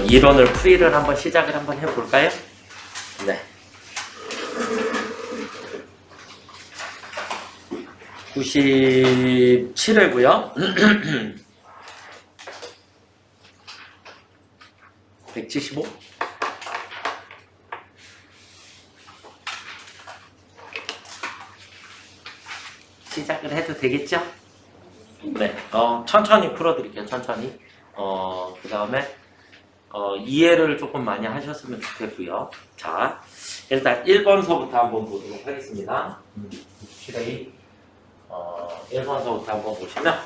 이론을 풀이를 한번 시작을 한번 해볼까요? 네. 97회고요. 175? 시작을 해도 되겠죠? 네. 천천히 풀어드릴게요. 천천히. 그 다음에 이해를 조금 많이 하셨으면 좋겠고요. 자, 일단 1번서부터 한번 보도록 하겠습니다. 7회 1번서부터 한번 보시면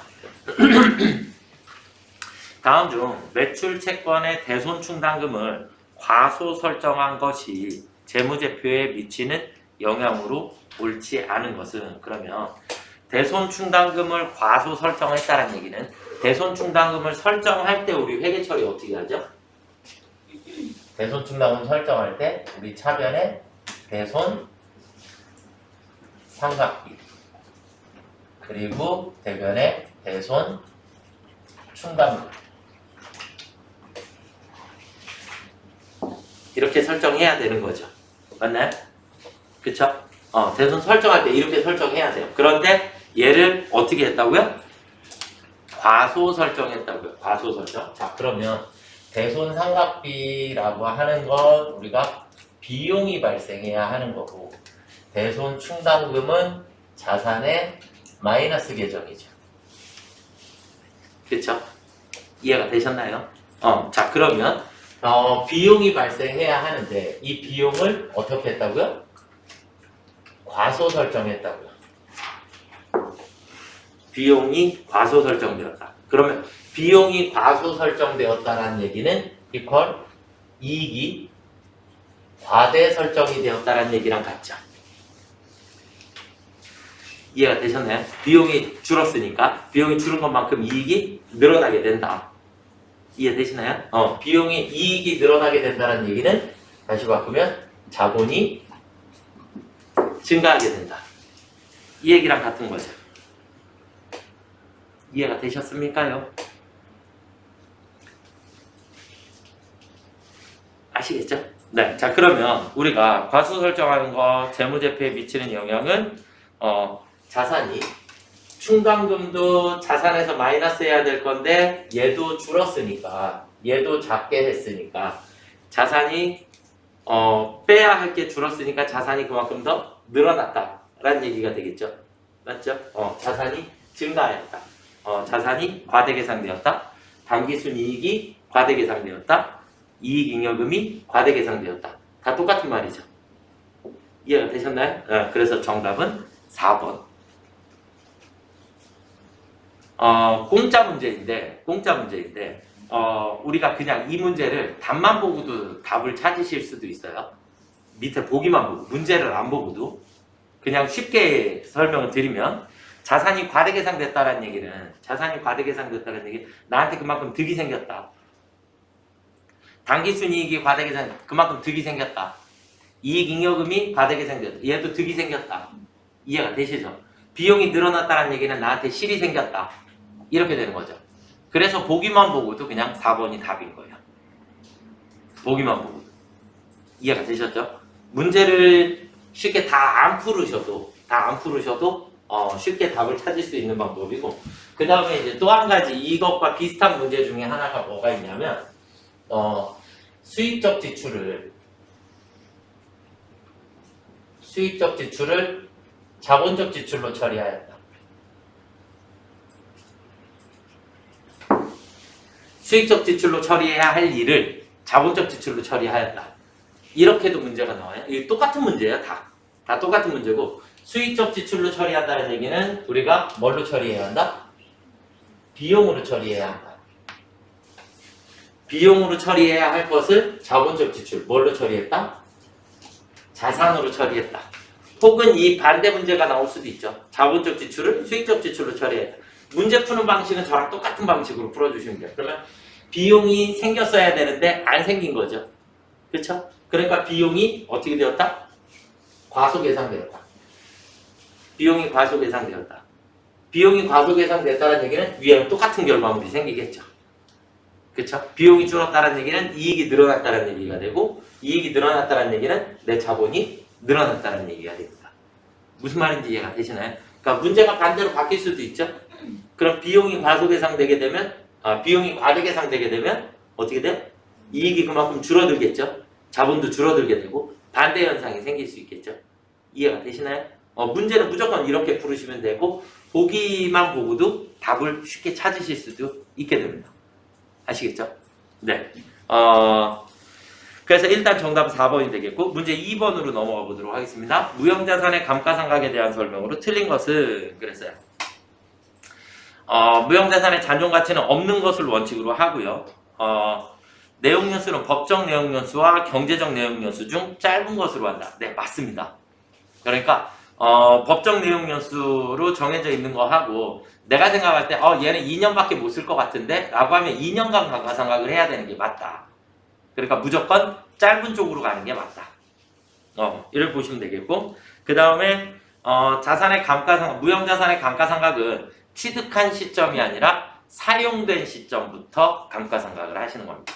다음 중 매출 채권의 대손 충당금을 과소 설정한 것이 재무제표에 미치는 영향으로 옳지 않은 것은, 그러면 대손 충당금을 과소 설정했다는 얘기는 대손 충당금을 설정할 때 우리 회계 처리 어떻게 하죠? 대손 충당금 설정할 때 우리 차변에 대손 상각비 그리고 대변에 대손 충당금 이렇게 설정해야 되는 거죠. 맞나요? 그쵸? 대손 설정할 때 이렇게 설정해야 돼요. 그런데 얘를 어떻게 했다고요? 과소 설정했다고요. 과소 설정. 자, 그러면 대손 상각비라고 하는 건 우리가 비용이 발생해야 하는 거고, 대손 충당금은 자산의 마이너스 계정이죠. 그쵸? 이해가 되셨나요? 자, 그러면 비용이 발생해야 하는데 이 비용을 어떻게 했다고요? 과소 설정했다고요. 비용이 과소 설정되었다. 그러면 비용이 과소 설정되었다는 얘기는 이퀄 이익이 과대 설정이 되었다는 얘기랑 같죠. 이해가 되셨나요? 비용이 줄었으니까 비용이 줄은 것만큼 이익이 늘어나게 된다. 이해되시나요? 비용이 이익이 늘어나게 된다는 얘기는 다시 바꾸면 자본이 증가하게 된다. 이 얘기랑 같은 거죠. 이해가 되셨습니까요? 아시겠죠? 네. 자, 그러면 우리가 과소 설정하는 거 재무제표에 미치는 영향은 자산이 충당금도 자산에서 마이너스 해야 될 건데 얘도 줄었으니까, 얘도 작게 했으니까 자산이 빼야 할 게 줄었으니까 자산이 그만큼 더 늘어났다라는 얘기가 되겠죠. 맞죠? 자산이 증가하였다. 자산이 과대계상되었다. 당기순이익이 과대계상되었다. 이익잉여금이 과대계상되었다. 다 똑같은 말이죠. 이해가 되셨나요? 그래서 정답은 4번. 공짜 문제인데 우리가 그냥 이 문제를 답만 보고도 답을 찾으실 수도 있어요. 밑에 보기만 보고 문제를 안 보고도. 그냥 쉽게 설명을 드리면 자산이 과대계상됐다는 얘기는 나한테 그만큼 득이 생겼다. 당기순이익이 과대계상, 그만큼 득이 생겼다. 이익잉여금이 과대계상됐다. 얘도 득이 생겼다. 이해가 되시죠? 비용이 늘어났다는 얘기는 나한테 실이 생겼다. 이렇게 되는 거죠. 그래서 보기만 보고도 그냥 4번이 답인 거예요. 보기만 보고. 이해가 되셨죠? 문제를 쉽게 다 안 풀으셔도 쉽게 답을 찾을 수 있는 방법이고, 그 다음에 이제 또 한 가지 이것과 비슷한 문제 중에 하나가 뭐가 있냐면 수익적 지출을 자본적 지출로 처리하였다. 수익적 지출로 처리해야 할 일을 자본적 지출로 처리하였다. 이렇게도 문제가 나와요. 이게 똑같은 문제예요. 다 똑같은 문제고, 수익적 지출로 처리한다는 얘기는 우리가 뭘로 처리해야 한다? 비용으로 처리해야 한다. 비용으로 처리해야 할 것을 자본적 지출, 뭘로 처리했다? 자산으로 처리했다. 혹은 이 반대 문제가 나올 수도 있죠. 자본적 지출을 수익적 지출로 처리했다. 문제 푸는 방식은 저랑 똑같은 방식으로 풀어주시면 돼요. 그러면 비용이 생겼어야 되는데 안 생긴 거죠. 그렇죠? 그러니까 비용이 어떻게 되었다? 과소계상되었다. 비용이 과소계상되었다. 비용이 과소계상됐다는 얘기는 위에는 똑같은 결과물이 생기겠죠. 그쵸? 비용이 줄었다는 얘기는 이익이 늘어났다는 얘기가 되고, 이익이 늘어났다는 얘기는 내 자본이 늘어났다는 얘기가 됩니다. 무슨 말인지 이해가 되시나요? 그러니까 문제가 반대로 바뀔 수도 있죠? 그럼 비용이 과소계상되게 되면, 비용이 과대계상되게 되면 어떻게 돼? 이익이 그만큼 줄어들겠죠? 자본도 줄어들게 되고 반대 현상이 생길 수 있겠죠? 이해가 되시나요? 문제는 무조건 이렇게 풀으시면 되고 보기만 보고도 답을 쉽게 찾으실 수도 있게 됩니다. 아시겠죠? 네. 그래서 일단 정답은 4번이 되겠고 문제 2번으로 넘어가 보도록 하겠습니다. 무형자산의 감가상각에 대한 설명으로 틀린 것은 그랬어요. 무형자산의 잔존가치는 없는 것을 원칙으로 하고요. 내용연수는 법정 내용연수와 경제적 내용연수 중 짧은 것으로 한다. 네, 맞습니다. 그러니까 법정 내용연수로 정해져 있는 거 하고 내가 생각할 때 얘는 2년밖에 못 쓸 것 같은데 라고 하면 2년간 감가상각을 해야 되는 게 맞다. 그러니까 무조건 짧은 쪽으로 가는 게 맞다. 이를 보시면 되겠고 그 다음에 자산의 감가상각, 무형자산의 감가상각은 취득한 시점이 아니라 사용된 시점부터 감가상각을 하시는 겁니다.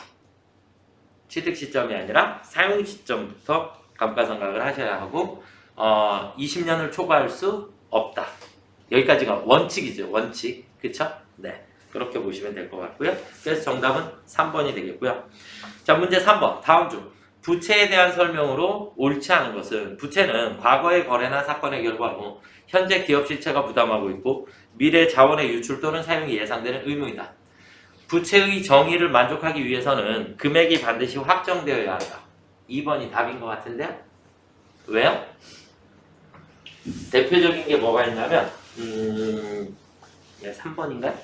취득 시점이 아니라 사용 시점부터 감가상각을 하셔야 하고 20년을 초과할 수 없다. 여기까지가 원칙이죠. 원칙. 그쵸? 네. 그렇게 보시면 될 것 같고요. 그래서 정답은 3번이 되겠고요. 자, 문제 3번. 다음 중 부채에 대한 설명으로 옳지 않은 것은 부채는 과거의 거래나 사건의 결과로 현재 기업 실체가 부담하고 있고 미래 자원의 유출 또는 사용이 예상되는 의무이다. 부채의 정의를 만족하기 위해서는 금액이 반드시 확정되어야 한다. 2번이 답인 것 같은데요? 왜요? 대표적인 게 뭐가 있냐면 3번인가요?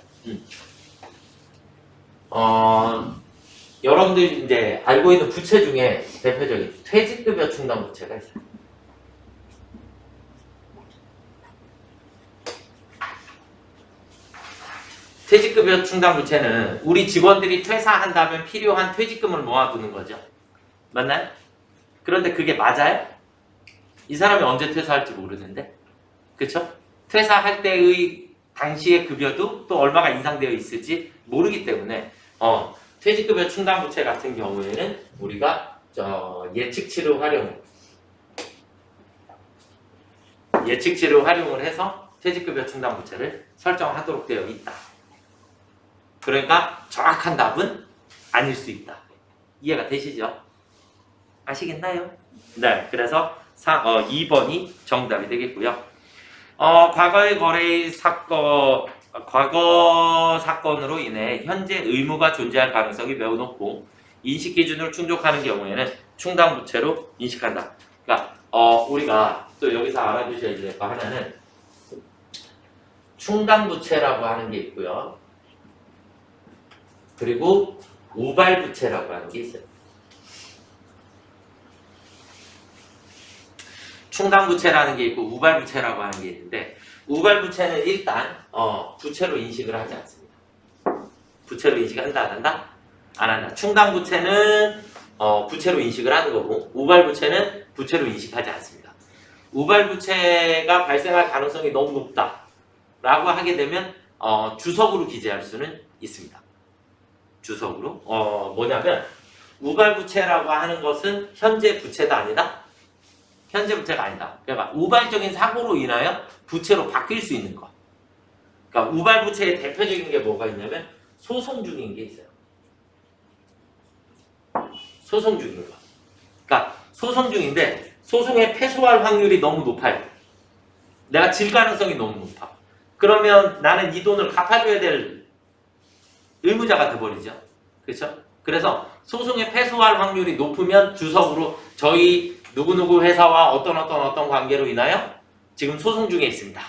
여러분들이 이제 알고 있는 부채 중에 대표적인 퇴직급여 충당 부채가 있어요. 퇴직급여 충당 부채는 우리 직원들이 퇴사한다면 필요한 퇴직금을 모아두는 거죠. 맞나요? 그런데 그게 맞아요? 이 사람이 언제 퇴사할지 모르는데, 그쵸? 퇴사할 때의 당시의 급여도 또 얼마가 인상되어 있을지 모르기 때문에 퇴직급여 충당 부채 같은 경우에는 우리가 예측치를 활용을 해서 퇴직급여 충당 부채를 설정하도록 되어 있다. 그러니까 정확한 답은 아닐 수 있다. 이해가 되시죠? 아시겠나요? 네, 그래서 2번이 정답이 되겠고요. 과거의 거래의 과거 사건으로 인해 현재 의무가 존재할 가능성이 매우 높고 인식 기준을 충족하는 경우에는 충당 부채로 인식한다. 그러니까 우리가 또 여기서 알아두셔야 될 거 하나는 충당 부채라고 하는 게 있고요. 그리고 우발 부채라고 하는 게 있어요. 충당 부채라는 게 있고 우발 부채라고 하는 게 있는데 우발 부채는 일단 부채로 인식을 하지 않습니다. 부채로 인식한다 안 한다? 안 한다. 충당 부채는 부채로 인식을 하는 거고 우발 부채는 부채로 인식하지 않습니다. 우발 부채가 발생할 가능성이 너무 높다라고 하게 되면 주석으로 기재할 수는 있습니다. 주석으로 뭐냐면 우발 부채라고 하는 것은 현재 부채가 아니다. 현재 부채가 아니다. 그러니까 우발적인 사고로 인하여 부채로 바뀔 수 있는 것. 그러니까 우발 부채의 대표적인 게 뭐가 있냐면 소송 중인 게 있어요. 소송 중인 거. 그러니까 소송 중인데 소송에 패소할 확률이 너무 높아요. 내가 질 가능성이 너무 높아. 그러면 나는 이 돈을 갚아줘야 될 의무자가 돼버리죠. 그렇죠? 그래서 소송에 패소할 확률이 높으면 주석으로 저희 누구누구 회사와 어떤 관계로 인하여 지금 소송 중에 있습니다.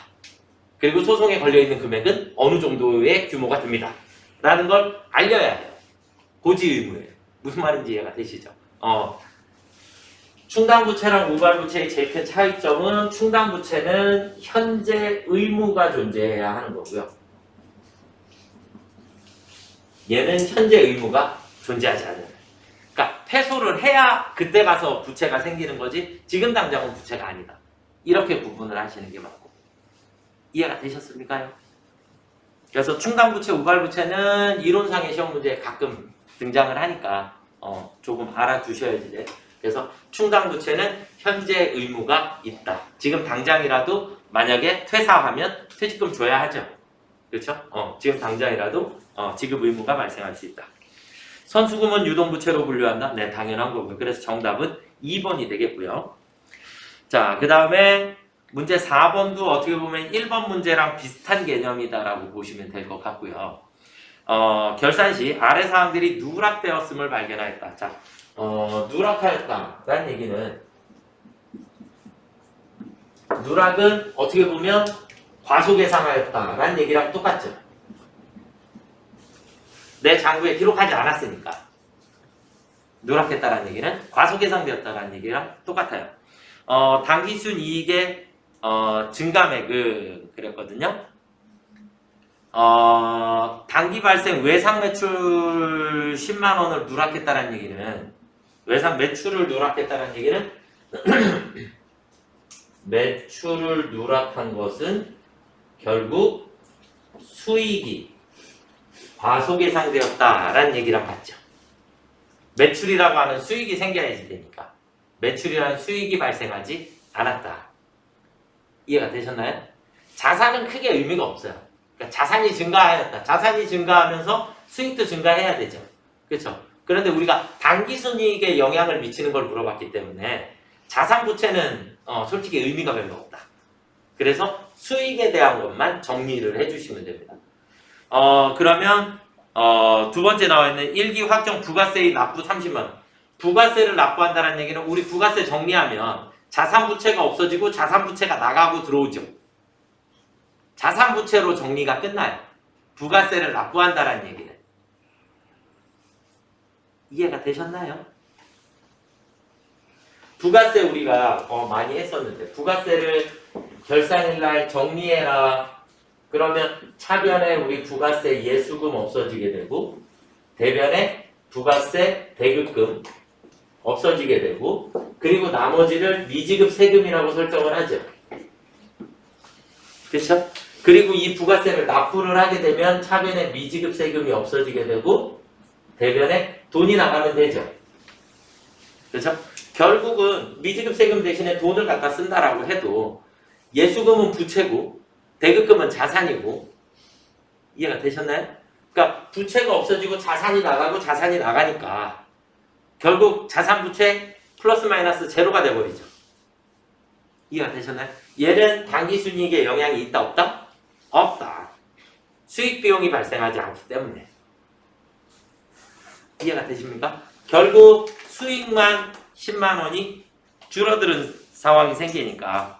그리고 소송에 걸려있는 금액은 어느 정도의 규모가 됩니다. 라는 걸 알려야 해요. 고지 의무예요. 무슨 말인지 이해가 되시죠? 충당부채랑 우발부채의 제일 큰 차이점은 충당부채는 현재 의무가 존재해야 하는 거고요. 얘는 현재 의무가 존재하지 않아요. 그러니까 패소를 해야 그때 가서 부채가 생기는 거지 지금 당장은 부채가 아니다. 이렇게 구분을 하시는 게 맞고. 이해가 되셨습니까요? 그래서 충당부채, 우발부채는 이론상의 시험 문제에 가끔 등장을 하니까 조금 알아두셔야지 돼. 그래서 충당부채는 현재 의무가 있다. 지금 당장이라도 만약에 퇴사하면 퇴직금 줘야 하죠. 그렇죠? 지금 당장이라도 지급 의무가 발생할 수 있다. 선수금은 유동부채로 분류한다? 네, 당연한 거고요. 그래서 정답은 2번이 되겠고요. 자, 그 다음에 문제 4번도 어떻게 보면 1번 문제랑 비슷한 개념이다라고 보시면 될 것 같고요. 결산 시 아래 사항들이 누락되었음을 발견하였다. 자, 누락하였다라는 얘기는 누락은 어떻게 보면 과소계상하였다라는 얘기랑 똑같죠. 내 장부에 기록하지 않았으니까 누락했다라는 얘기는 과소계상되었다라는 얘기랑 똑같아요. 당기순 이익의 증감액은 그랬거든요. 단기 발생 외상 매출 10만 원을 누락했다는 얘기는 외상 매출을 누락했다는 얘기는 매출을 누락한 것은 결국 수익이 과소계상되었다라는 얘기랑 같죠. 매출이라고 하는 수익이 생겨야지 되니까 매출이라는 수익이 발생하지 않았다. 이해가 되셨나요? 자산은 크게 의미가 없어요. 그러니까 자산이 증가하였다. 자산이 증가하면서 수익도 증가해야 되죠. 그렇죠? 그런데 우리가 당기순이익에 영향을 미치는 걸 물어봤기 때문에 자산 부채는 솔직히 의미가 별로 없다. 그래서 수익에 대한 것만 정리를 해주시면 됩니다. 그러면 두 번째 나와 있는 1기 확정 부가세의 납부 30만. 부가세를 납부한다는 얘기는 우리 부가세 정리하면 자산 부채가 없어지고 자산 부채가 나가고 들어오죠. 자산 부채로 정리가 끝나요. 부가세를 납부한다는 얘기는. 이해가 되셨나요? 부가세 우리가 많이 했었는데 부가세를 결산일날 정리해라. 그러면 차변에 우리 부가세 예수금 없어지게 되고 대변에 부가세 대급금 없어지게 되고 그리고 나머지를 미지급 세금이라고 설정을 하죠. 그렇죠? 그리고 이 부가세를 납부를 하게 되면 차변에 미지급 세금이 없어지게 되고 대변에 돈이 나가면 되죠. 그렇죠? 결국은 미지급 세금 대신에 돈을 갖다 쓴다라고 해도 예수금은 부채고 대급금은 자산이고 이해가 되셨나요? 그러니까 부채가 없어지고 자산이 나가고 자산이 나가니까 결국 자산 부채 플러스 마이너스 제로가 돼버리죠. 이해가 되셨나요? 얘는 당기순이익에 영향이 있다 없다? 없다. 수익 비용이 발생하지 않기 때문에. 이해가 되십니까? 결국 수익만 10만 원이 줄어드는 상황이 생기니까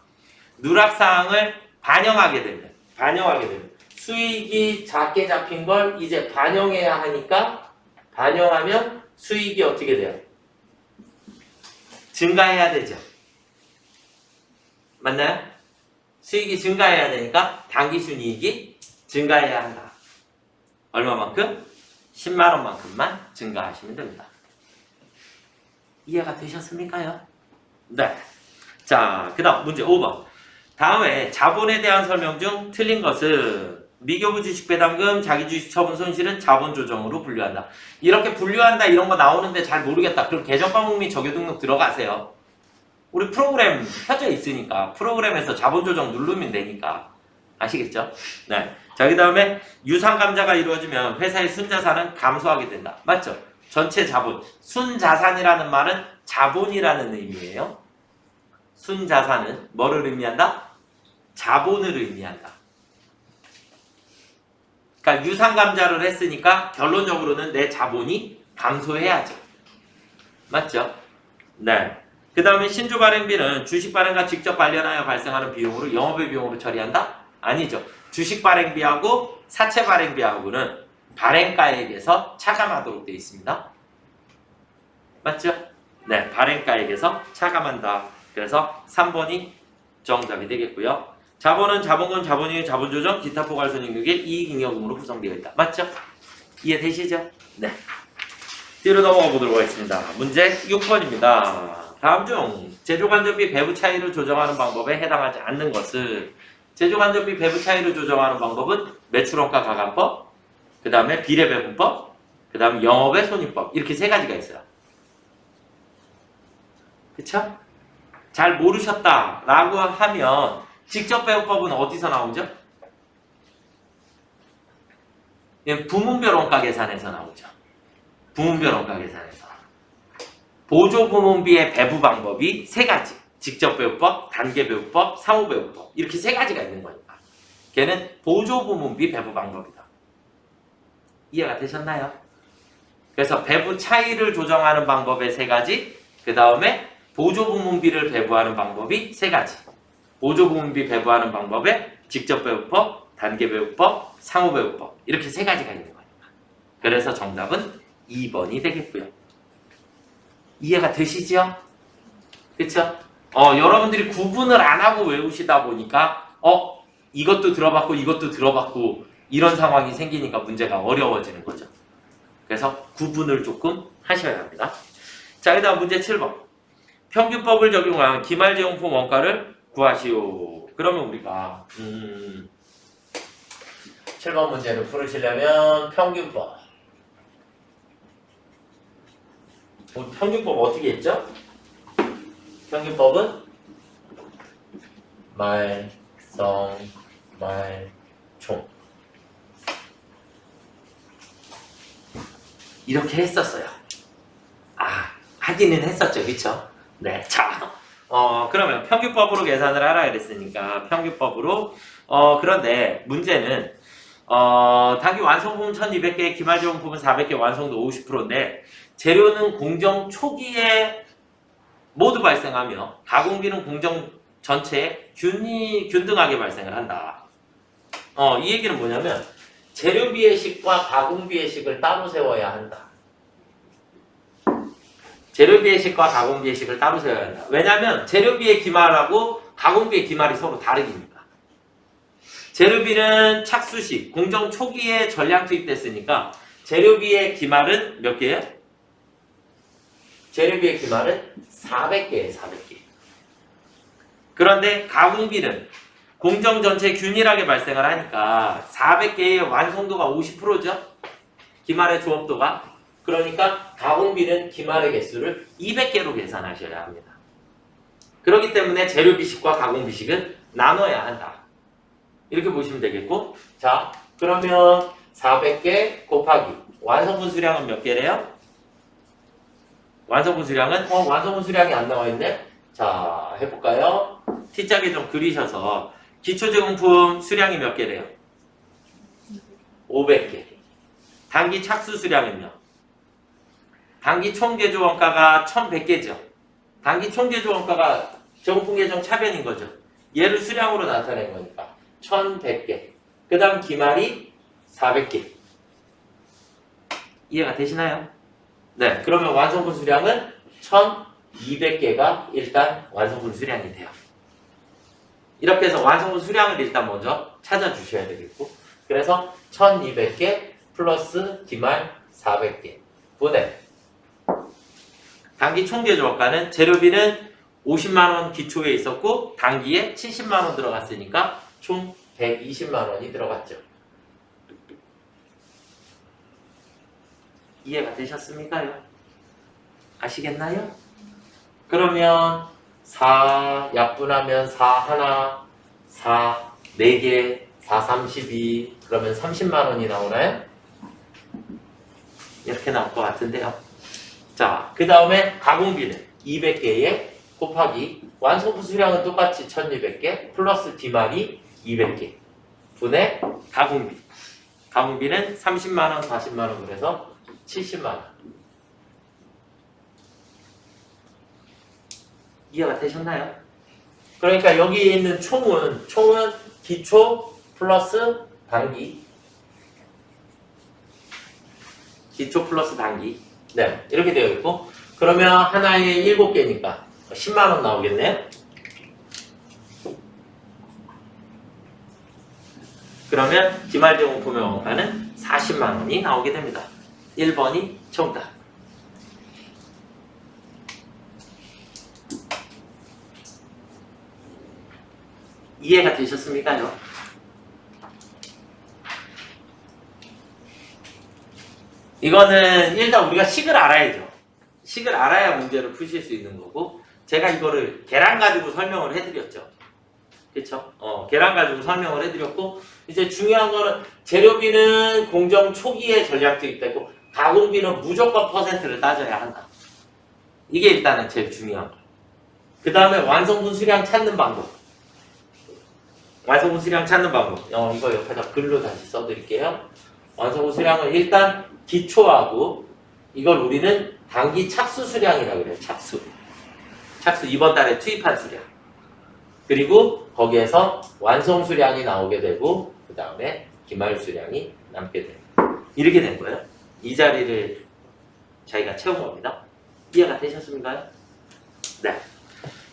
누락사항을 반영하게 되면 수익이 작게 잡힌 걸 이제 반영해야 하니까 반영하면 수익이 어떻게 돼요? 증가해야 되죠. 맞나요? 수익이 증가해야 되니까 당기순이익이 증가해야 한다. 얼마만큼? 10만 원만큼만 증가하시면 됩니다. 이해가 되셨습니까요? 네. 자, 그 다음 문제 5번. 다음에 자본에 대한 설명 중 틀린 것은 미교부 주식 배당금, 자기 주식 처분 손실은 자본 조정으로 분류한다. 이렇게 분류한다 이런 거 나오는데 잘 모르겠다. 그럼 개정 과목 및 적용 등록 들어가세요. 우리 프로그램 펴져 있으니까 프로그램에서 자본 조정 누르면 되니까 아시겠죠? 네. 자, 그 다음에 유상 감자가 이루어지면 회사의 순자산은 감소하게 된다. 맞죠? 전체 자본. 순자산이라는 말은 자본이라는 의미예요. 순자산은 뭐를 의미한다? 자본을 의미한다. 그러니까 유상감자를 했으니까 결론적으로는 내 자본이 감소해야죠. 맞죠? 네. 그 다음에 신주 발행비는 주식 발행과 직접 관련하여 발생하는 비용으로 영업의 비용으로 처리한다? 아니죠. 주식 발행비하고 사채 발행비하고는 발행가액에서 차감하도록 되어 있습니다. 맞죠? 네. 발행가액에서 차감한다. 그래서 3번이 정답이 되겠고요. 자본은 자본금, 자본이익, 자본조정, 기타 포괄손익률의 이익잉여금으로 구성되어 있다. 맞죠? 이해되시죠? 네. 뒤로 넘어가 보도록 하겠습니다. 문제 6번입니다. 다음 중 제조간접비 배부 차이를 조정하는 방법에 해당하지 않는 것은 제조간접비 배부 차이를 조정하는 방법은 매출원가 가감법, 그 다음에 비례배분법, 그 다음 영업의 손익법. 이렇게 세 가지가 있어요. 그쵸? 잘 모르셨다라고 하면 직접배우법은 어디서 나오죠? 부문별 원가 계산에서 나오죠. 부문별 원가 계산에서. 보조부문비의 배부 방법이 세 가지. 직접배우법, 단계배우법, 상호배우법. 이렇게 세 가지가 있는 거니까. 걔는 보조부문비 배부 방법이다. 이해가 되셨나요? 그래서 배부 차이를 조정하는 방법의 세 가지, 그 다음에 보조부문비를 배부하는 방법이 세 가지. 보조부문비 배부하는 방법에 직접배우법, 단계배우법, 상호배우법. 이렇게 세 가지가 있는 거니까. 그래서 정답은 2번이 되겠고요. 이해가 되시죠? 그쵸? 여러분들이 구분을 안 하고 외우시다 보니까 이것도 들어봤고 이것도 들어봤고 이런 상황이 생기니까 문제가 어려워지는 거죠. 그래서 구분을 조금 하셔야 합니다. 자, 그 다음 문제 7번. 평균법을 적용한 기말제용품 원가를 구하시오. 그러면 우리가 7번 문제를 풀으시려면 평균법. 평균법 어떻게 했죠? 평균법은 말, 성, 말, 총. 이렇게 했었어요. 하기는 했었죠. 그쵸? 네. 자, 그러면 평균법으로 계산을 하라 그랬으니까 평균법으로 그런데 문제는 단기 완성품은 1200개, 기말제용품은 400개, 완성도 50%인데 재료는 공정 초기에 모두 발생하며 가공비는 공정 전체에 균등하게 발생을 한다. 이 얘기는 뭐냐면 재료비의 식과 가공비의 식을 따로 세워야 한다. 재료비의 식과 가공비의 식을 따로 세워야 한다. 왜냐하면 재료비의 기말하고 가공비의 기말이 서로 다르니까. 재료비는 착수식, 공정 초기에 전량 투입됐으니까 재료비의 기말은 몇 개예요? 재료비의 기말은 400개예요. 400개. 그런데 가공비는 공정 전체에 균일하게 발생을 하니까 400개의 완성도가 50%죠? 기말의 조업도가. 그러니까 가공비는 기말의 개수를 200개로 계산하셔야 합니다. 그렇기 때문에 재료비식과 가공비식은 나눠야 한다. 이렇게 보시면 되겠고, 자, 그러면 400개 곱하기 완성분 수량은 몇 개래요? 완성분 수량은 완성분 수량이 안 나와 있네. 자, 해볼까요? T짝에 좀 그리셔서 기초제공품 수량이 몇 개래요? 500개. 단기 착수 수량은요? 단기 총개조 원가가 1100개죠. 단기 총개조 원가가 제공품 계정 차변인 거죠. 얘를 수량으로 나타낸 거니까 1100개. 그 다음 기말이 400개. 이해가 되시나요? 네. 그러면 완성분 수량은 1200개가 일단 완성분 수량이 돼요. 이렇게 해서 완성분 수량을 일단 먼저 찾아주셔야 되겠고, 그래서 1200개 플러스 기말 400개 분의 단기 총개조 원가는 재료비는 50만원 기초에 있었고 단기에 70만원 들어갔으니까 총 120만원이 들어갔죠. 이해가 되셨습니까요? 아시겠나요? 그러면 4 약분하면 4 하나, 4 4개, 4 32 그러면 30만원이 나오나요? 이렇게 나올 것 같은데요. 자, 그 다음에 가공비는 200개에 곱하기 완성품 수량은 똑같이 1200개 플러스 기말이 200개 분의 가공비. 가공비는 30만원, 40만원 그래서 70만원. 이해가 되셨나요? 그러니까 여기에 있는 총은 기초 플러스 단기. 기초 플러스 단기. 네, 이렇게 되어 있고, 그러면 하나에 7개니까 10만원 나오겠네요? 그러면 기말제공품의 원가는 40만원이 나오게 됩니다. 1번이 정답. 이해가 되셨습니까요? 이거는 일단 우리가 식을 알아야죠. 식을 알아야 문제를 푸실 수 있는 거고, 제가 이거를 계란 가지고 설명을 해드렸죠. 그쵸? 계란 가지고 설명을 해드렸고, 이제 중요한 거는 재료비는 공정 초기에 전략적이 되고, 가공비는 무조건 퍼센트를 따져야 한다. 이게 일단은 제일 중요한 거. 그 다음에 완성분 수량 찾는 방법. 완성분 수량 찾는 방법. 이거 옆에다 글로 다시 써드릴게요. 완성분 수량은 일단 기초하고, 이걸 우리는 단기 착수 수량이라고 그래요. 착수. 착수 이번 달에 투입한 수량. 그리고 거기에서 완성 수량이 나오게 되고, 그 다음에 기말 수량이 남게 돼요. 이렇게 된 거예요. 이 자리를 자기가 채운 겁니다. 이해가 되셨습니까? 네.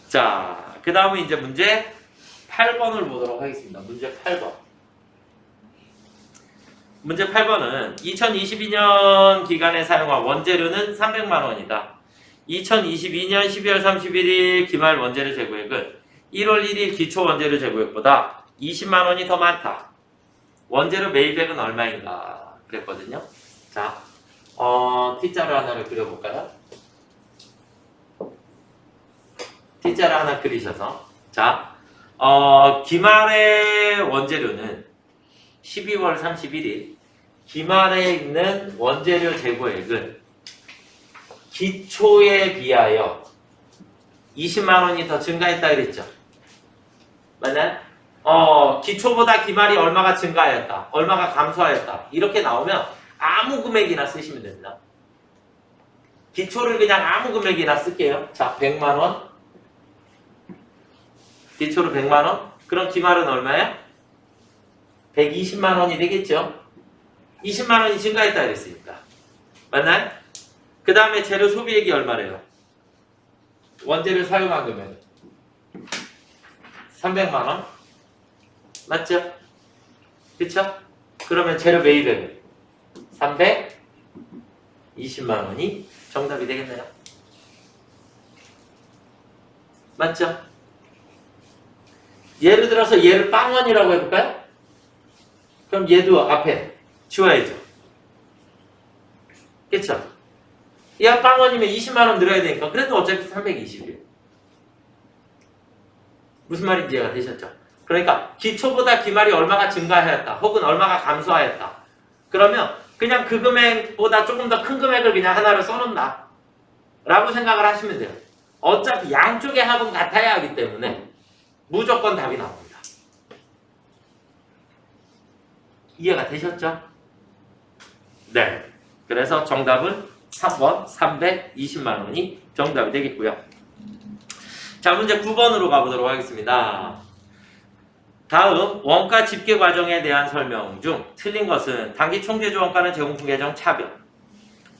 자, 그 다음에 이제 문제 8번을 보도록 하겠습니다. 문제 8번. 문제 8번은 2022년 기간에 사용한 원재료는 300만 원이다. 2022년 12월 31일 기말 원재료 재고액은 1월 1일 기초 원재료 재고액보다 20만 원이 더 많다. 원재료 매입액은 얼마인가 그랬거든요. 자, T자를 하나를 그려볼까요? T자를 하나 그리셔서, 자, 기말의 원재료는 12월 31일 기말에 있는 원재료 재고액은 기초에 비하여 20만 원이 더 증가했다 그랬죠. 맞나요? 기초보다 기말이 얼마가 증가하였다, 얼마가 감소하였다, 이렇게 나오면 아무 금액이나 쓰시면 됩니다. 기초를 그냥 아무 금액이나 쓸게요. 자, 100만 원. 기초로 100만 원. 그럼 기말은 얼마야? 120만 원이 되겠죠. 20만 원이 증가했다 그랬으니까. 맞나요? 그 다음에 재료 소비액이 얼마래요? 원재료 사용한 금액은 300만 원. 맞죠? 그쵸? 그러면 재료 매입액은 320만 원이 정답이 되겠네요. 맞죠? 예를 들어서 얘를 빵원이라고 해볼까요? 그럼 얘도 앞에 지워야죠. 그쵸? 얘가 빵원이면 20만 원 늘어야 되니까 그래도 어차피 320이에요. 무슨 말인지 이해가 되셨죠? 그러니까 기초보다 기말이 얼마가 증가하였다 혹은 얼마가 감소하였다. 그러면 그냥 그 금액보다 조금 더 큰 금액을 그냥 하나를 써놓는다 라고 생각을 하시면 돼요. 어차피 양쪽의 합은 같아야 하기 때문에 무조건 답이 나옵니다. 이해가 되셨죠? 네. 그래서 정답은 3번 320만 원이 정답이 되겠고요. 자, 문제 9번으로 가보도록 하겠습니다. 다음 원가 집계 과정에 대한 설명 중 틀린 것은 단기 총제조 원가는 제공품 계정 차변,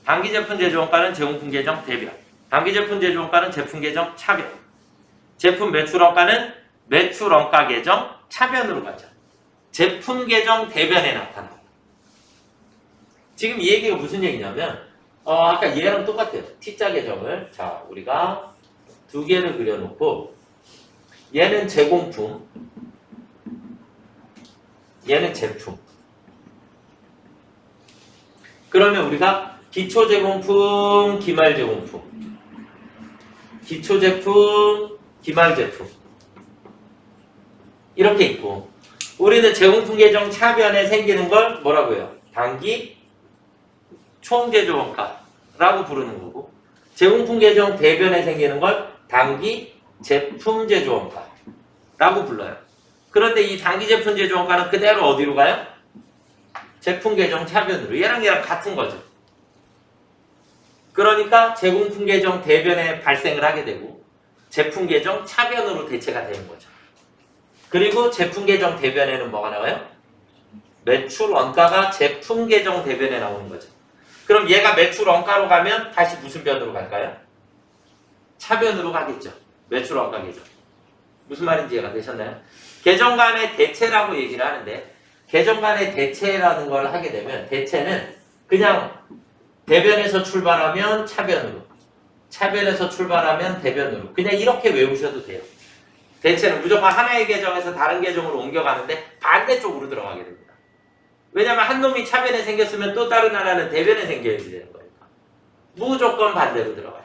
단기 제품 제조 원가는 제공품 계정 대변, 단기 제품 제조 원가는 제품 계정 차변, 제품 매출 원가는 매출 원가 계정 차변으로 가죠. 제품 계정 대변에 나타납니다. 지금 이 얘기가 무슨 얘기냐면 아까 얘랑 똑같아요. T자 계정을 자 우리가 두 개를 그려놓고 얘는 제공품, 얘는 제품. 그러면 우리가 기초 제공품, 기말 제공품, 기초 제품, 기말 제품 이렇게 있고, 우리는 제공품 계정 차변에 생기는 걸 뭐라고 해요? 단기 총제조 원가라고 부르는 거고, 제공품 계정 대변에 생기는 걸 단기 제품 제조 원가라고 불러요. 그런데 이 단기 제품 제조 원가는 그대로 어디로 가요? 제품 계정 차변으로. 얘랑 같은 거죠. 그러니까 제공품 계정 대변에 발생을 하게 되고 제품 계정 차변으로 대체가 되는 거죠. 그리고 제품 계정 대변에는 뭐가 나와요? 매출 원가가 제품 계정 대변에 나오는 거죠. 그럼 얘가 매출 원가로 가면 다시 무슨 변으로 갈까요? 차변으로 가겠죠. 매출 원가 계정. 무슨 말인지 이해가 되셨나요? 계정 간의 대체라고 얘기를 하는데, 계정 간의 대체라는 걸 하게 되면 대체는 그냥 대변에서 출발하면 차변으로, 차변에서 출발하면 대변으로, 그냥 이렇게 외우셔도 돼요. 대체는 무조건 하나의 계정에서 다른 계정으로 옮겨가는데 반대쪽으로 들어가게 됩니다. 왜냐면 한 놈이 차변에 생겼으면 또 다른 하나는 대변에 생겨야 되는 거니까. 무조건 반대로 들어가요.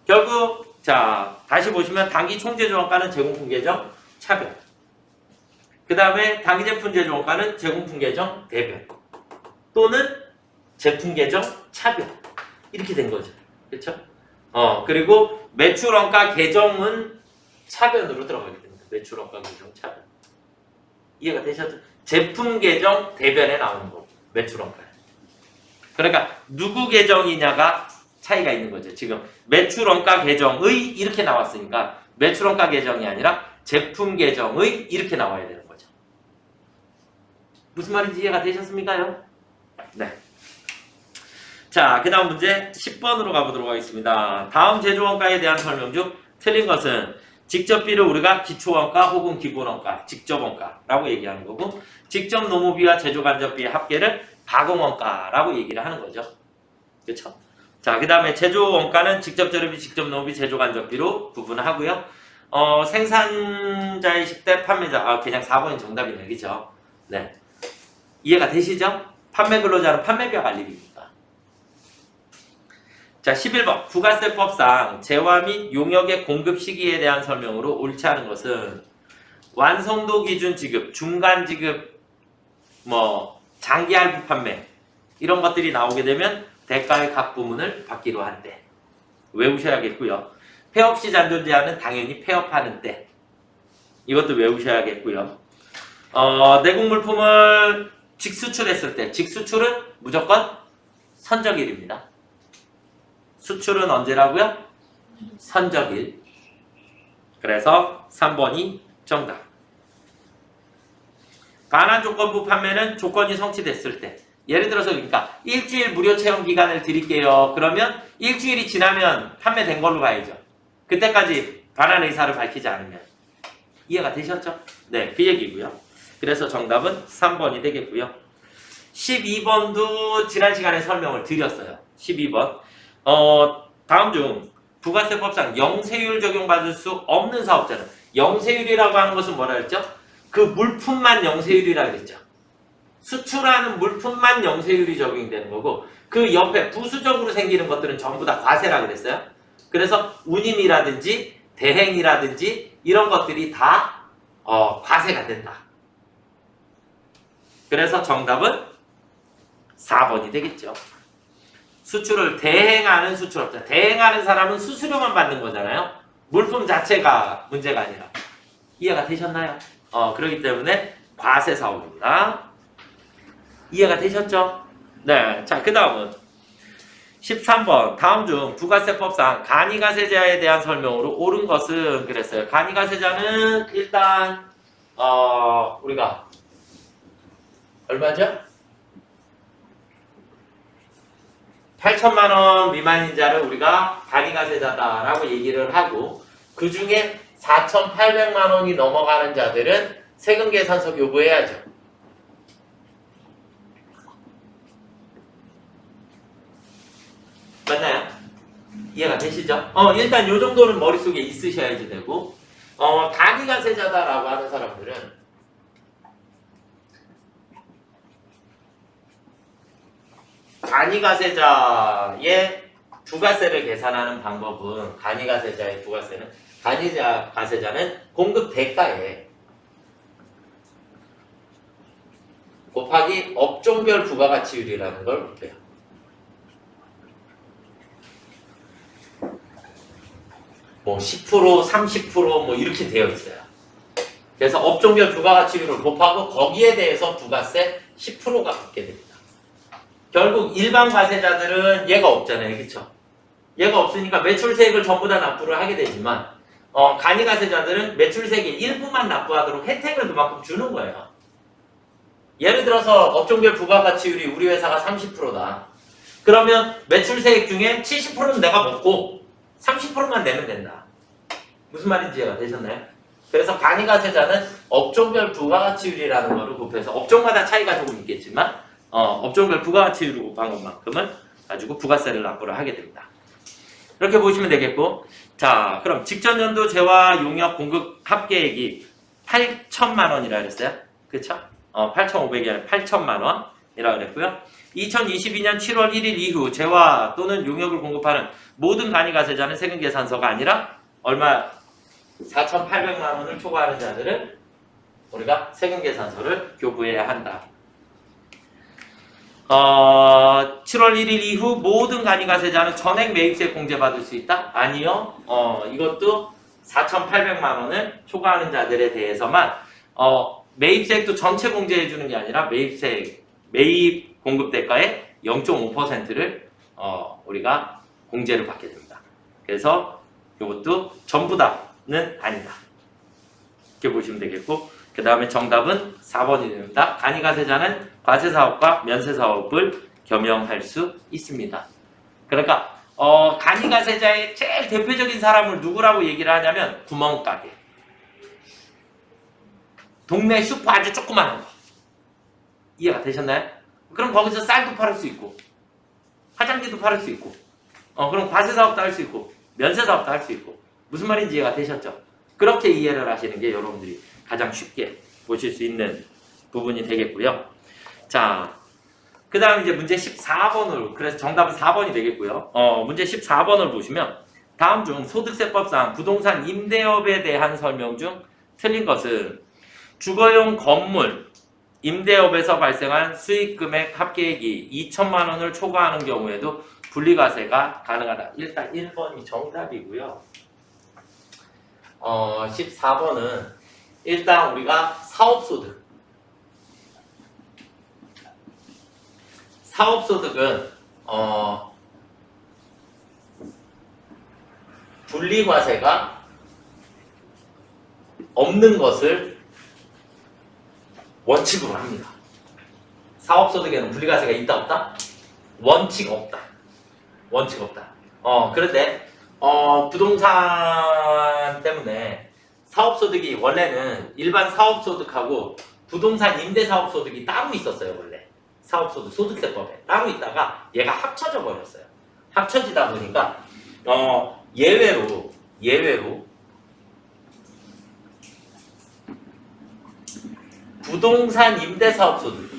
결국 자 다시 보시면 당기 총재조원가는 제공품 계정 차변. 그 다음에 당기 제품 제조원가는 제공품 계정 대변. 또는 제품 계정 차변. 이렇게 된 거죠. 그렇죠? 그리고 매출원가 계정은 차변으로 들어가게 됩니다. 매출원가 계정 차변. 이해가 되셨죠? 제품 계정 대변에 나오는 거고 매출원가. 그러니까 누구 계정이냐가 차이가 있는 거죠. 지금 매출원가 계정의 이렇게 나왔으니까 매출원가 계정이 아니라 제품 계정의 이렇게 나와야 되는 거죠. 무슨 말인지 이해가 되셨습니까요? 네. 자, 그 다음 문제 10번으로 가보도록 하겠습니다. 다음 제조원가에 대한 설명 중 틀린 것은 직접비를 우리가 기초원가 혹은 기본원가, 직접원가라고 얘기하는 거고 직접 노무비와 제조간접비의 합계를 가공원가라고 얘기를 하는 거죠. 그렇죠? 자, 그 다음에 제조원가는 직접 재료비, 직접 노무비, 제조간접비로 구분하고요. 생산자의 식대 판매자, 그냥 4번이 정답이네, 그죠? 네. 이해가 되시죠? 판매 근로자는 판매비와 관리비입니다. 자, 11번. 부가세법상 재화 및 용역의 공급 시기에 대한 설명으로 옳지 않은 것은 완성도 기준 지급, 중간 지급, 장기 할부 판매 이런 것들이 나오게 되면 대가의 각 부문을 받기로 한대. 외우셔야겠고요. 폐업 시 잔존 제한은 당연히 폐업하는 때. 이것도 외우셔야겠고요. 내국 물품을 직수출했을 때 직수출은 무조건 선적일입니다. 수출은 언제라고요? 선적일. 그래서 3번이 정답. 반환 조건부 판매는 조건이 성취됐을 때. 예를 들어서 그러니까 일주일 무료 체험 기간을 드릴게요. 그러면 일주일이 지나면 판매된 걸로 봐야죠. 그때까지 반환 의사를 밝히지 않으면. 이해가 되셨죠? 네, 그 얘기고요. 그래서 정답은 3번이 되겠고요. 12번도 지난 시간에 설명을 드렸어요. 12번. 다음 중 부가세법상 영세율 적용받을 수 없는 사업자는 영세율이라고 하는 것은 뭐라 했죠? 그 물품만 영세율이라고 했죠. 수출하는 물품만 영세율이 적용되는 거고 그 옆에 부수적으로 생기는 것들은 전부 다 과세라고 그랬어요. 그래서 운임이라든지 대행이라든지 이런 것들이 다 과세가 된다. 그래서 정답은 4번이 되겠죠. 수출을 대행하는 수출업자. 대행하는 사람은 수수료만 받는 거잖아요. 물품 자체가 문제가 아니라. 이해가 되셨나요? 그렇기 때문에 과세 사업입니다. 이해가 되셨죠? 네. 자, 그 다음은 13번. 다음 중 부가세법상 간이가세자에 대한 설명으로 옳은 것은 그랬어요. 간이가세자는 일단 우리가 얼마죠? 8천만원 미만인 자를 우리가 간이가세자다라고 얘기를 하고 그 중에 4,800만원이 넘어가는 자들은 세금계산서 교부해야죠. 맞나요? 이해가 되시죠? 일단 요 정도는 머릿속에 있으셔야지 되고 간이가세자다라고 하는 사람들은 간이가세자의 부가세를 계산하는 방법은 간이가세자의 부가세는 간이가세자는 공급 대가에 곱하기 업종별 부가가치율이라는 걸 곱해요. 뭐 10%, 30% 뭐 이렇게 되어 있어요. 그래서 업종별 부가가치율을 곱하고 거기에 대해서 부가세 10%가 붙게 됩니다. 결국 일반 과세자들은 얘가 없잖아요. 그쵸? 얘가 없으니까 매출세액을 전부 다 납부를 하게 되지만 간이가세자들은 매출세액의 일부만 납부하도록 혜택을 그만큼 주는 거예요. 예를 들어서 업종별 부가가치율이 우리 회사가 30%다. 그러면 매출세액 중에 70%는 내가 먹고 30%만 내면 된다. 무슨 말인지 이해가 되셨나요? 그래서 간이가세자는 업종별 부가가치율이라는 거를 곱해서 업종마다 차이가 조금 있겠지만 업종별 부가가치율을 곱한 것만큼은 가지고 부가세를 납부를 하게 됩니다. 이렇게 보시면 되겠고, 자, 그럼 직전연도 재화 용역 공급 합계액이 8천만 원이라 그랬어요? 그쵸? 8,500이 아니라 8천만 원이라고 그랬고요. 2022년 7월 1일 이후 재화 또는 용역을 공급하는 모든 간이가세자는 세금 계산서가 아니라 얼마 4,800만 원을 초과하는 자들은 우리가 세금 계산서를 교부해야 한다. 7월 1일 이후 모든 간이가세자는 전액 매입세 공제받을 수 있다? 아니요. 이것도 4,800만 원을 초과하는 자들에 대해서만 매입세액도 전체 공제해주는 게 아니라 매입 공급 대가의 0.5%를 우리가 공제를 받게 됩니다. 그래서 이것도 전부 다는 아니다. 이렇게 보시면 되겠고, 그 다음에 정답은 4번이 됩니다. 간이가세자는 과세사업과 면세사업을 겸용할 수 있습니다. 그러니까 간이가세자의 제일 대표적인 사람을 누구라고 얘기를 하냐면 구멍가게. 동네 슈퍼 아주 조그마한 거. 이해가 되셨나요? 그럼 거기서 쌀도 팔을 수 있고 화장지도 팔을 수 있고 그럼 과세사업도 할 수 있고 면세사업도 할 수 있고 무슨 말인지 이해가 되셨죠? 그렇게 이해를 하시는 게 여러분들이 가장 쉽게 보실 수 있는 부분이 되겠고요. 자, 그 다음 이제 문제 14번으로, 그래서 정답은 4번이 되겠고요. 문제 14번을 보시면 다음 중 소득세법상 부동산 임대업에 대한 설명 중 틀린 것은 주거용 건물 임대업에서 발생한 수익금액 합계액이 2천만 원을 초과하는 경우에도 분리과세가 가능하다. 일단 1번이 정답이고요. 14번은 일단 우리가 사업소득은 분리과세가 없는 것을 원칙으로 합니다. 사업소득에는 분리과세가 있다 없다? 원칙 없다. 그런데 부동산 때문에 사업소득이 원래는 일반 사업소득하고 부동산 임대사업소득이 따로 있었어요. 원래 사업소득 소득세법에 따로 있다가 얘가 합쳐져 버렸어요. 합쳐지다 보니까 예외로 부동산 임대사업소득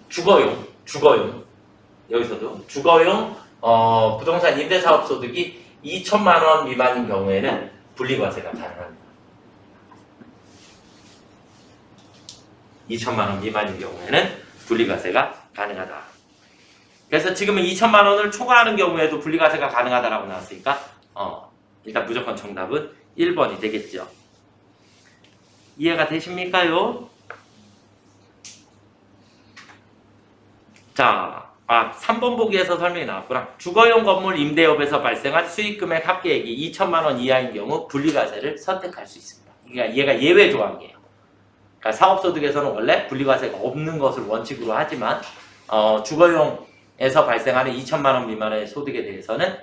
주거용 여기서도 주거용 부동산 임대사업소득이 2천만 원 미만인 경우에는 분리과세가 가능합니다. 2천만 원 미만인 경우에는 분리과세가 가능하다. 그래서 지금은 2천만 원을 초과하는 경우에도 분리과세가 가능하다라고 나왔으니까 일단 무조건 정답은 1번이 되겠죠. 이해가 되십니까요? 자, 3번 보기에서 설명이 나왔구나. 주거용 건물 임대업에서 발생한 수익금액 합계액이 2천만 원 이하인 경우 분리과세를 선택할 수 있습니다. 그러니까 얘가 예외 조항이에요. 그러니까 사업소득에서는 원래 분리과세가 없는 것을 원칙으로 하지만 주거용에서 발생하는 2천만 원 미만의 소득에 대해서는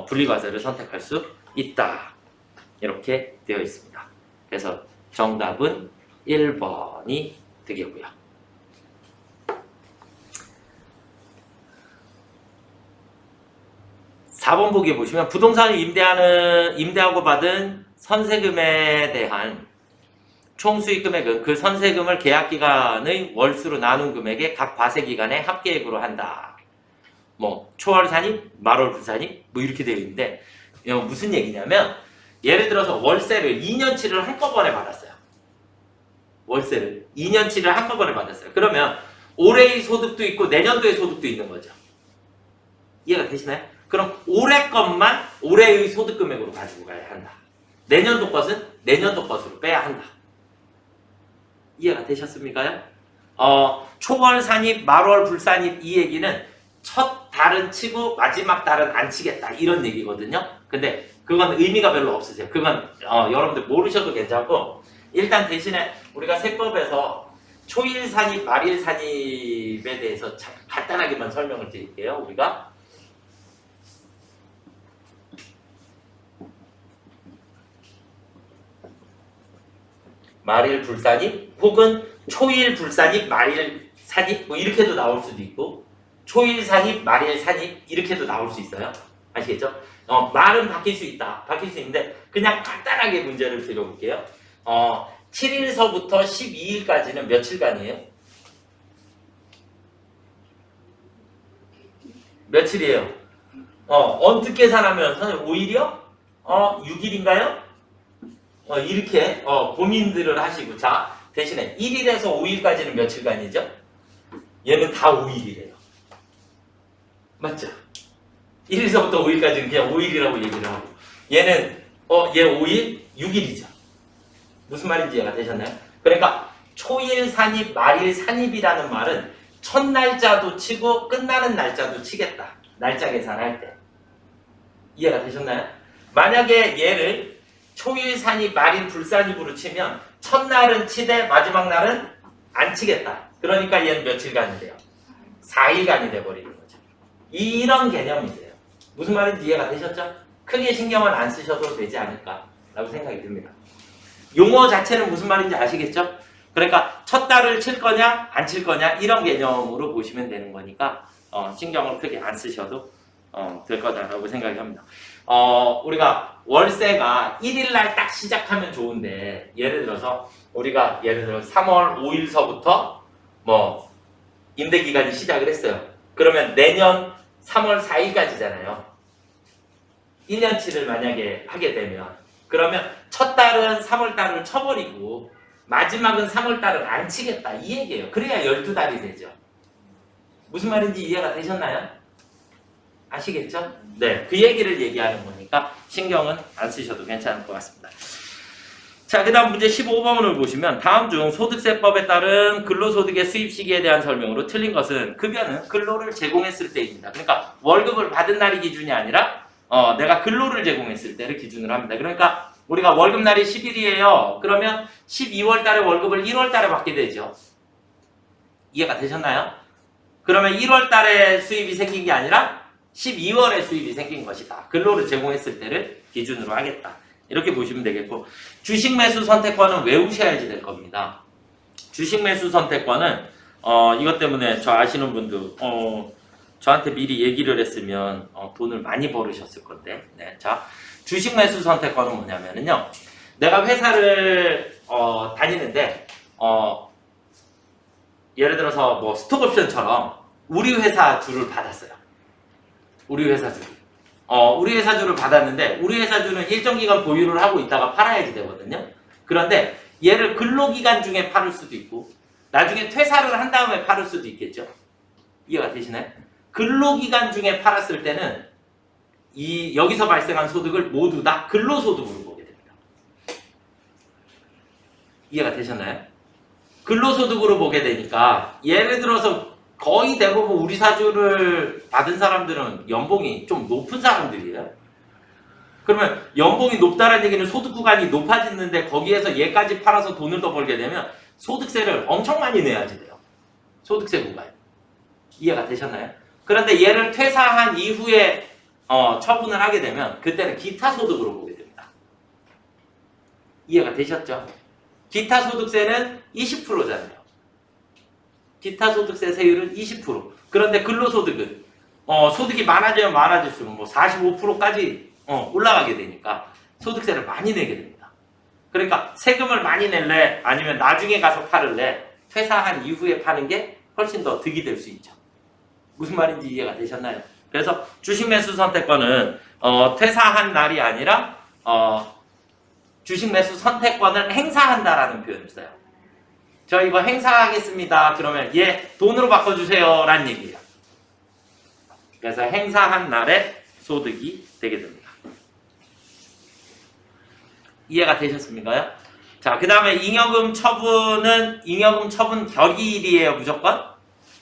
분리과세를 선택할 수 있다. 이렇게 되어 있습니다. 그래서 정답은 1번이 되겠고요. 4번 보기에 보시면 부동산을 임대하고 받은 선세금에 대한 총수익 금액은 그 선세금을 계약기간의 월수로 나눈 금액의 각 과세기간의 합계액으로 한다. 뭐 초월 산입, 말월 불산입 뭐 이렇게 되어 있는데 무슨 얘기냐면 예를 들어서 월세를 2년치를 한꺼번에 받았어요. 월세를 2년치를 한꺼번에 받았어요. 그러면 올해의 소득도 있고 내년도의 소득도 있는 거죠. 이해가 되시나요? 그럼 올해 것만 올해의 소득 금액으로 가지고 가야 한다. 내년도 것은 내년도 것으로 빼야 한다. 이해가 되셨습니까요? 초월 산입, 말월 불산입 이 얘기는 첫 달은 치고 마지막 달은 안 치겠다 이런 얘기거든요. 근데 그건 의미가 별로 없으세요. 그건 여러분들 모르셔도 괜찮고 일단 대신에 우리가 세법에서 초일 산입, 말일 산입에 대해서 간단하게만 설명을 드릴게요. 우리가 말일 불산입 혹은 초일 불산입, 말일 산입 뭐 이렇게도 나올 수도 있고 초일 산입, 말일 산입 이렇게도 나올 수 있어요. 아시겠죠? 말은 바뀔 수 있다. 바뀔 수 있는데 그냥 간단하게 문제를 드려볼게요. 7일서부터 12일까지는 며칠간이에요? 며칠이에요? 언뜻 계산하면 선생님 5일이요? 6일인가요? 이렇게 고민들을 하시고 자 대신에 1일에서 5일까지는 며칠간이죠? 얘는 다 5일이래요. 맞죠? 1일서부터 5일까지는 그냥 5일이라고 얘기를 하고 얘는 얘 5일? 6일이죠. 무슨 말인지 이해가 되셨나요? 그러니까 초일 산입, 말일 산입이라는 말은 첫 날짜도 치고 끝나는 날짜도 치겠다. 날짜 계산할 때. 이해가 되셨나요? 만약에 얘를 초일 산입, 말일 불산입으로 치면 첫날은 치되 마지막 날은 안 치겠다. 그러니까 얘는 며칠간이 돼요? 4일간이 돼버리는 거죠. 이런 개념이세요. 무슨 말인지 이해가 되셨죠? 크게 신경을 안 쓰셔도 되지 않을까라고 생각이 듭니다. 용어 자체는 무슨 말인지 아시겠죠? 그러니까 첫 달을 칠 거냐 안 칠 거냐 이런 개념으로 보시면 되는 거니까 신경을 크게 안 쓰셔도 될 거다라고 생각이 합니다. 우리가 월세가 1일날 딱 시작하면 좋은데 예를 들어서 3월 5일서부터 뭐 임대 기간이 시작을 했어요. 그러면 내년 3월 4일까지잖아요. 1년치를 만약에 하게 되면 그러면 첫 달은 3월 달을 쳐버리고 마지막은 3월 달을 안 치겠다 이 얘기예요. 그래야 12달이 되죠. 무슨 말인지 이해가 되셨나요? 아시겠죠? 네, 그 얘기를 얘기하는 거니까 신경은 안 쓰셔도 괜찮을 것 같습니다. 자, 그 다음 문제 15번을 보시면 다음 중 소득세법에 따른 근로소득의 수입 시기에 대한 설명으로 틀린 것은 급여는 근로를 제공했을 때입니다. 그러니까 월급을 받은 날이 기준이 아니라 내가 근로를 제공했을 때를 기준으로 합니다. 그러니까 우리가 월급날이 10일이에요. 그러면 12월 달에 월급을 1월 달에 받게 되죠. 이해가 되셨나요? 그러면 1월 달에 수입이 생긴 게 아니라 12월에 수입이 생긴 것이다. 근로를 제공했을 때를 기준으로 하겠다. 이렇게 보시면 되겠고 주식 매수 선택권은 외우셔야지 될 겁니다. 주식 매수 선택권은 이것 때문에 저 아시는 분들 저한테 미리 얘기를 했으면 돈을 많이 벌으셨을 건데 네, 자 주식 매수 선택권은 뭐냐면요 내가 회사를 다니는데 예를 들어서 뭐 스톡옵션처럼 우리 회사 주를 받았어요. 우리 회사 주. 우리 회사 주를 받았는데 우리 회사 주는 일정 기간 보유를 하고 있다가 팔아야지 되거든요. 그런데 얘를 근로기간 중에 팔을 수도 있고 나중에 퇴사를 한 다음에 팔을 수도 있겠죠. 이해가 되시나요? 근로기간 중에 팔았을 때는 여기서 발생한 소득을 모두 다 근로소득으로 보게 됩니다. 이해가 되셨나요? 근로소득으로 보게 되니까 예를 들어서 거의 대부분 우리 사주를 받은 사람들은 연봉이 좀 높은 사람들이에요. 그러면 연봉이 높다는 얘기는 소득 구간이 높아지는데 거기에서 얘까지 팔아서 돈을 더 벌게 되면 소득세를 엄청 많이 내야지 돼요. 소득세 구간. 이해가 되셨나요? 그런데 얘를 퇴사한 이후에 처분을 하게 되면 그때는 기타 소득으로 보게 됩니다. 이해가 되셨죠? 기타 소득세는 20%잖아요. 기타 소득세 세율은 20%. 그런데 근로소득은 소득이 많아지면 많아질수록 뭐 45%까지 올라가게 되니까 소득세를 많이 내게 됩니다. 그러니까 세금을 많이 낼래 아니면 나중에 가서 팔을래 퇴사한 이후에 파는 게 훨씬 더 득이 될 수 있죠. 무슨 말인지 이해가 되셨나요? 그래서 주식 매수 선택권은 퇴사한 날이 아니라 주식 매수 선택권을 행사한다라는 표현을 써요. 저 이거 행사하겠습니다. 그러면 얘 돈으로 바꿔주세요 라는 얘기예요. 그래서 행사한 날에 소득이 되게 됩니다. 이해가 되셨습니까? 자, 그 다음에 잉여금 처분 결의일이에요. 무조건.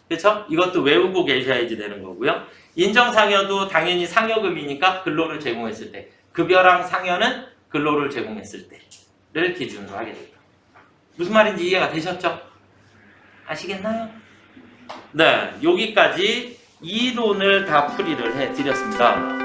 그렇죠? 이것도 외우고 계셔야지 되는 거고요. 인정상여도 당연히 상여금이니까 근로를 제공했을 때, 급여랑 상여는 근로를 제공했을 때를 기준으로 하게 됩니다. 무슨 말인지 이해가 되셨죠? 아시겠나요? 네, 여기까지 이론을 다 풀이를 해드렸습니다.